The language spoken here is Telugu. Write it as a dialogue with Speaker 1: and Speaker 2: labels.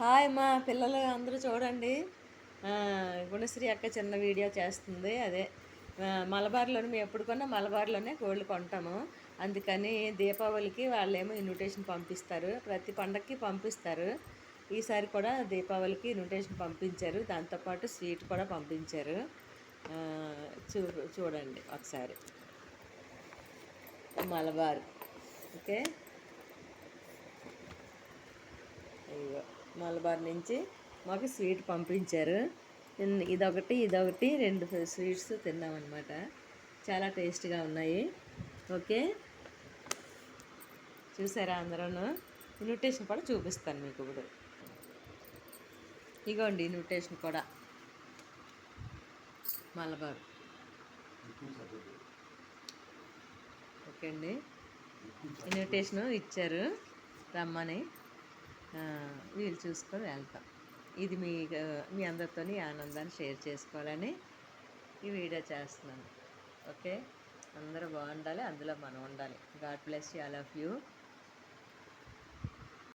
Speaker 1: హాయ్ మా పిల్లలు అందరూ చూడండి. గుణశ్రీ అక్క చిన్న వీడియో చేస్తుంది. అదే మలబార్లోనే మేము ఎప్పుడు కొన్నా మలబార్లోనే గోల్డ్ కొంటాము. అందుకని దీపావళికి వాళ్ళేమో ఇన్విటేషన్ పంపిస్తారు, ప్రతి పండగకి పంపిస్తారు. ఈసారి కూడా దీపావళికి ఇన్విటేషన్ పంపించారు, దాంతోపాటు స్వీట్ కూడా పంపించారు. చూడండి ఒకసారి మలబార్. ఓకే, అయ్యో మలబార్ నుంచి మాకు స్వీట్ పంపించారు. ఇదొకటి రెండు స్వీట్స్ తిన్నామన్నమాట. చాలా టేస్ట్గా ఉన్నాయి. ఓకే, చూసారా అందరూ? ఇన్విటేషన్ కూడా చూపిస్తాను మీకు ఇప్పుడు. ఇగోండి ఇన్విటేషన్ కూడా మలబార్. ఓకే అండి, ఇన్విటేషను ఇచ్చారు రమ్మని. వీళ్ళు చూసుకొని వెళ్తాం. ఇది మీ అందరితో ఈ ఆనందాన్ని షేర్ చేసుకోవాలని ఈ వీడియో చేస్తున్నాను. ఓకే, అందరూ బాగుండాలి, అందులో మనం ఉండాలి. God bless you, all of you.